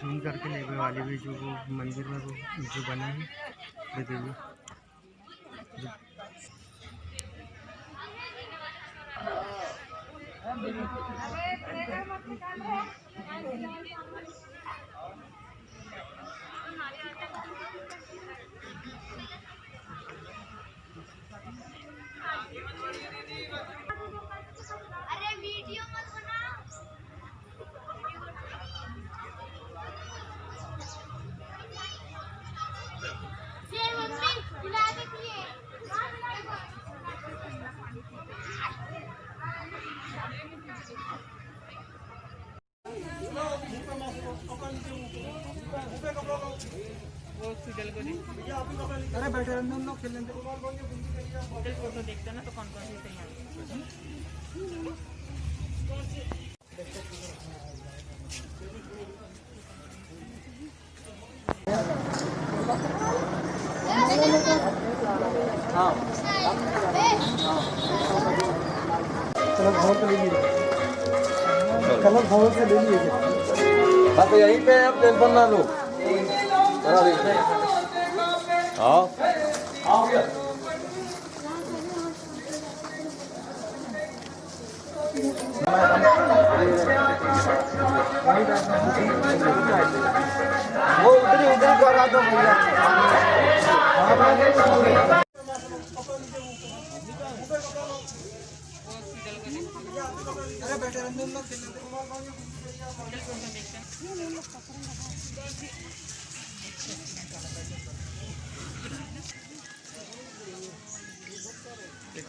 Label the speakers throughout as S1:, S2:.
S1: Zoom करके लेवे वाली भी जो वो मंदिर में वो जो बना है ये देखिए।
S2: अरे वीडियो मत बनाओ। ये मम्मी बुला देती है।
S1: अरे बैठे रहने दो, खेलने दो।
S3: फोटो देखते हैं ना तो कौन कौन सी तैयार
S1: हाँ कलर भवन से ले लिए, कलर भवन से ले लिए।
S4: बस यहीं पे अब टेलीफोन ना लो। हाँ वो उधर करा दो भैया।
S1: अरे बैठे रहने दो, खेलने दो।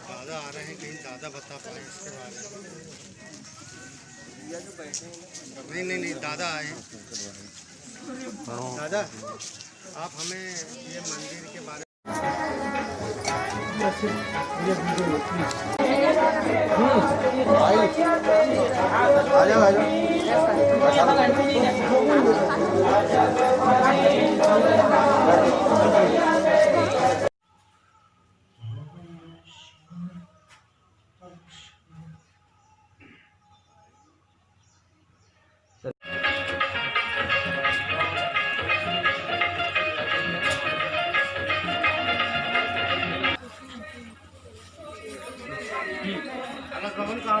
S1: दादा आ रहे हैं, कहीं दादा बता पाए इसके बारे में। नहीं दादा आए। दादा आप हमें ये मंदिर के बारे भवन कहाँ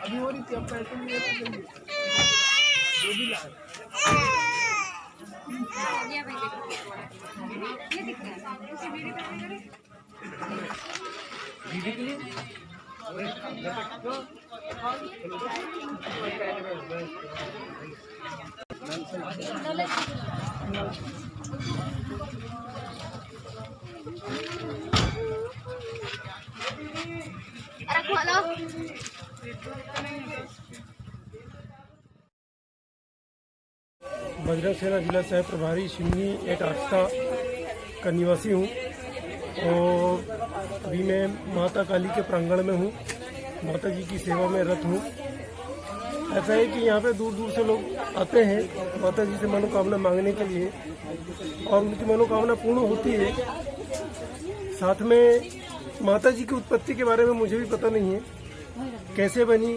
S1: अभी हो रही थी, अब पैसे नहीं जो भी ला दीदी के लिए बजरंग सेना जिला सह प्रभारी सिमनी एक आस्था का निवासी हूँ और अभी मैं माता काली के प्रांगण में हूँ माता जी की सेवा में रत हूँ। ऐसा है कि यहाँ पे दूर दूर से लोग आते हैं माता जी से मनोकामना मांगने के लिए और उनकी मनोकामना पूर्ण होती है। साथ में माता जी की उत्पत्ति के बारे में मुझे भी पता नहीं है, कैसे बनी,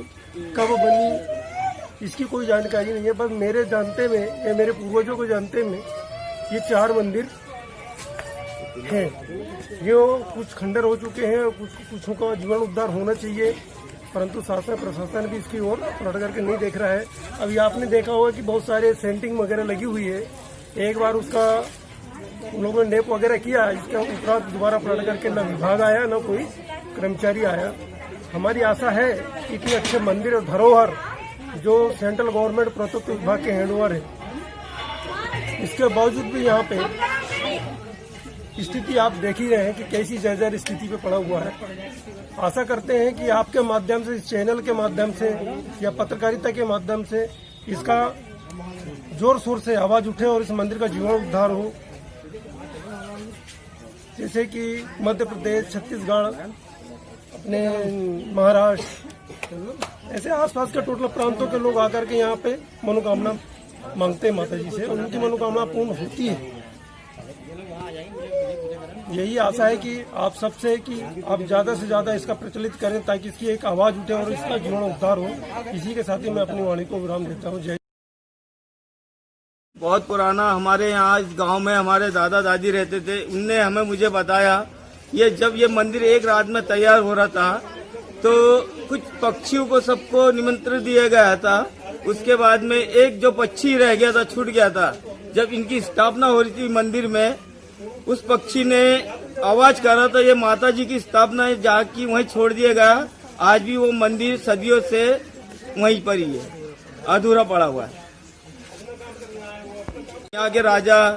S1: कब बनी, इसकी कोई जानकारी नहीं है। बस मेरे जानते में या मेरे पूर्वजों को जानते में ये 4 मंदिर हैं। ये कुछ खंडर हो चुके हैं और कुछों का जीवन उद्धार होना चाहिए, परंतु शासन प्रशासन भी इसकी ओर पलट करके नहीं देख रहा है। अभी आपने देखा होगा कि बहुत सारे सेंटिंग वगैरह लगी हुई है। एक बार उसका उन लोगों ने नेप वगैरह किया, इसके उपरांत दोबारा पलट करके न विभाग आया न कोई कर्मचारी आया। हमारी आशा है कि इतने अच्छे मंदिर और धरोहर जो सेंट्रल गवर्नमेंट प्रत्यक्ष विभाग के हैंडओवर है, इसके बावजूद भी यहाँ पे स्थिति आप देख ही रहे हैं कि कैसी जर्जर स्थिति पे पड़ा हुआ है। आशा करते हैं कि आपके माध्यम से, इस चैनल के माध्यम से या पत्रकारिता के माध्यम से इसका जोर शोर से आवाज उठे और इस मंदिर का जीवन उद्धार हो। जैसे कि मध्य प्रदेश, छत्तीसगढ़, अपने महाराष्ट्र, ऐसे आसपास के टोटल प्रांतों के लोग आकर के यहाँ पे मनोकामना मांगते हैं माता जी से, और उनकी मनोकामना पूर्ण होती है। यही आशा है कि आप सबसे कि आप ज्यादा से ज्यादा इसका प्रचलित करें ताकि इसकी एक आवाज उठे और इसका जीवन उद्धार हो। इसी के साथ ही मैं अपनी वाणी को विराम देता हूँ। जय।
S5: बहुत पुराना हमारे यहाँ इस गांव में हमारे दादा दादी रहते थे, उनने हमें मुझे बताया ये जब ये मंदिर एक रात में तैयार हो रहा था तो कुछ पक्षियों को सबको निमंत्रण दिया गया था। उसके बाद में एक जो पक्षी रह गया था, छूट गया था। जब इनकी स्थापना हो रही थी मंदिर में, उस पक्षी ने आवाज कर रहा था ये माता जी की स्थापना है, जाके वहीं छोड़ दिया गया। आज भी वो मंदिर सदियों से वहीं पर ही है, अधूरा पड़ा हुआ है। यहाँ के राजा,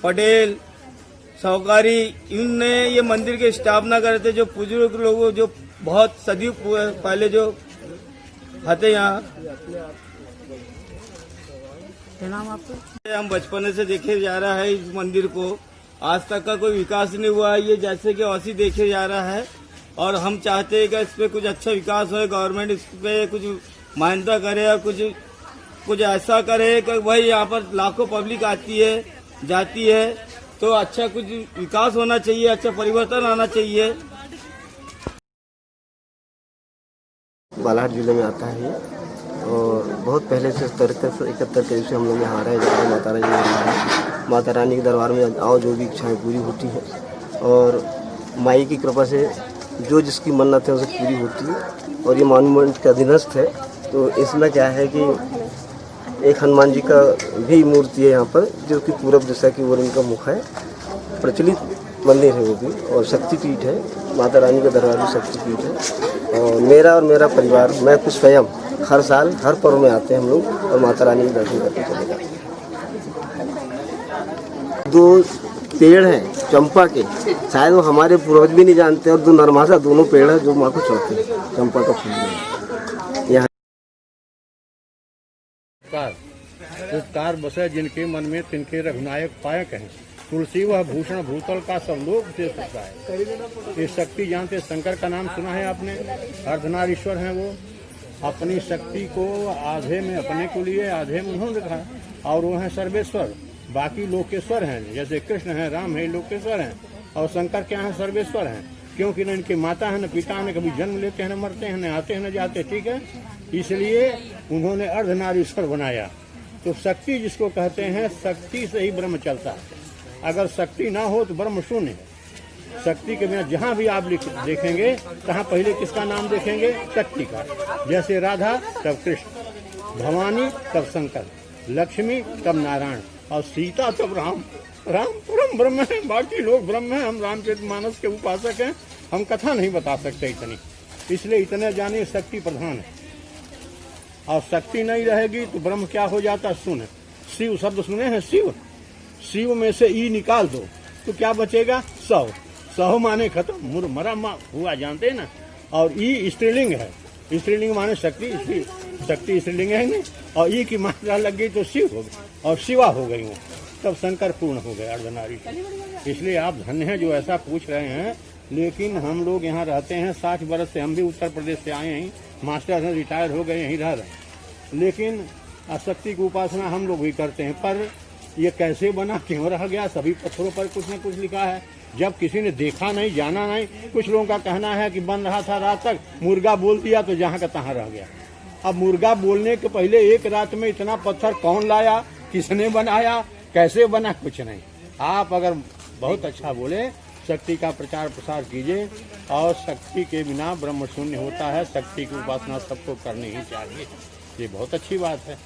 S5: पटेल, साहूकारी, इनने ये मंदिर की स्थापना करे थे। जो बुजुर्ग लोग जो बहुत सदियों पहले जो आते यहाँ,
S3: नाम आपको?
S5: हम बचपन से देखे जा रहा है इस मंदिर को, आज तक का कोई विकास नहीं हुआ है। ये जैसे कि ऐसी देखे जा रहा है और हम चाहते हैं कि इस पे कुछ अच्छा विकास हो, गवर्नमेंट इस पे कुछ मान्यता करे और कुछ ऐसा करे कि भाई यहाँ पर लाखों पब्लिक आती है जाती है, तो अच्छा कुछ विकास होना चाहिए, अच्छा परिवर्तन आना चाहिए।
S6: बालाघाट जिले में आता है और बहुत पहले से 71 करीब से हम लोग यहाँ आ रहे हैं। माता रानी दरबार, माता रानी के दरबार में आओ, जो भी इच्छाएं पूरी होती है और माई की कृपा से जो जिसकी मन्नत है उसे पूरी होती है। और ये मॉन्यूमेंट का अधीनस्थ है, तो इसमें क्या है कि एक हनुमान जी का भी मूर्ति है यहाँ पर, जो कि पूरब दिशा की ओर इनका मुख है। प्रचलित मंदिर है वो भी, और शक्तिपीठ है, माता रानी का दरबार भी शक्तिपीठ है। और मेरा परिवार, मैं कुछ स्वयं हर साल हर पर्व में आते हैं हम लोग और माता रानी के दर्शन करके चले जाते हैं। 2 पेड़ हैं चंपा के, शायद वो हमारे पूर्वज भी नहीं जानते, और 2 नरमासा दोनों पेड़ है जो माँ को चढ़ते हैं, चंपा का फूल। यहाँ
S7: उपकार बसे जिनके मन में तिनके रघुनायक पायक हैं। तुलसी वह भूषण भूतल का सब लोग से सकता है। ये शक्ति जानते, शंकर का नाम सुना है आपने, अर्धनारीश्वर हैं वो। अपनी शक्ति को आधे में अपने को लिए, आधे में उन्होंने रखा, और वो है सर्वेश्वर। बाकी लोकेश्वर हैं, जैसे कृष्ण है, राम है, लोकेश्वर हैं। और शंकर क्या है? सर्वेश्वर हैं, क्योंकि न इनके माता है न पिता है, न कभी जन्म लेते हैं न मरते हैं, न आते हैं न जाते, ठीक है। इसलिए उन्होंने अर्धनारीश्वर बनाया। तो शक्ति जिसको कहते हैं, शक्ति से ही ब्रह्म चलता है। अगर शक्ति ना हो तो ब्रह्म शून्य है। शक्ति के बिना जहाँ भी आप देखेंगे, तहाँ पहले किसका नाम देखेंगे? शक्ति का। जैसे राधा तब कृष्ण, भवानी तब शंकर, लक्ष्मी तब नारायण, और सीता तब राम। राम परम ब्रह्म है, बाकी लोग ब्रह्म हैं। हम रामचरितमानस के उपासक हैं, हम कथा नहीं बता सकते इतनी, इसलिए इतने जानिए शक्ति प्रधान है। और शक्ति नहीं रहेगी तो ब्रह्म क्या हो जाता? शून्य। शिव शब्द सुने हैं? शिव, शिव में से ई निकाल दो तो क्या बचेगा? सौ। सौ माने खत्म, मरा हुआ, जानते हैं ना। और ई स्त्रीलिंग है, स्त्रीलिंग माने शक्ति, शक्ति स्त्रीलिंग है नहीं। और ई की मात्रा लग गई तो शिव हो गई, और शिवा हो गई वो, तब शंकर पूर्ण हो गए, अर्धनारी। इसलिए आप धन्य हैं जो ऐसा पूछ रहे हैं। लेकिन हम लोग यहाँ रहते हैं 60 वर्ष से, हम भी उत्तर प्रदेश से आए हैं, मास्टर हैं, रिटायर हो गए, यहीं रह रहे हैं। लेकिन शक्ति की उपासना हम लोग भी करते हैं, पर ये कैसे बना, क्यों रह गया, सभी पत्थरों पर कुछ न कुछ लिखा है। जब किसी ने देखा नहीं, जाना नहीं, कुछ लोगों का कहना है कि बन रहा था रात तक, मुर्गा बोल दिया तो जहाँ का तहाँ रह गया। अब मुर्गा बोलने के पहले एक रात में इतना पत्थर कौन लाया, किसने बनाया, कैसे बना, कुछ नहीं। आप अगर बहुत अच्छा बोले, शक्ति का प्रचार प्रसार कीजिए, और शक्ति के बिना ब्रह्म शून्य होता है। शक्ति की उपासना सबको करनी ही चाहिए, ये बहुत अच्छी बात है।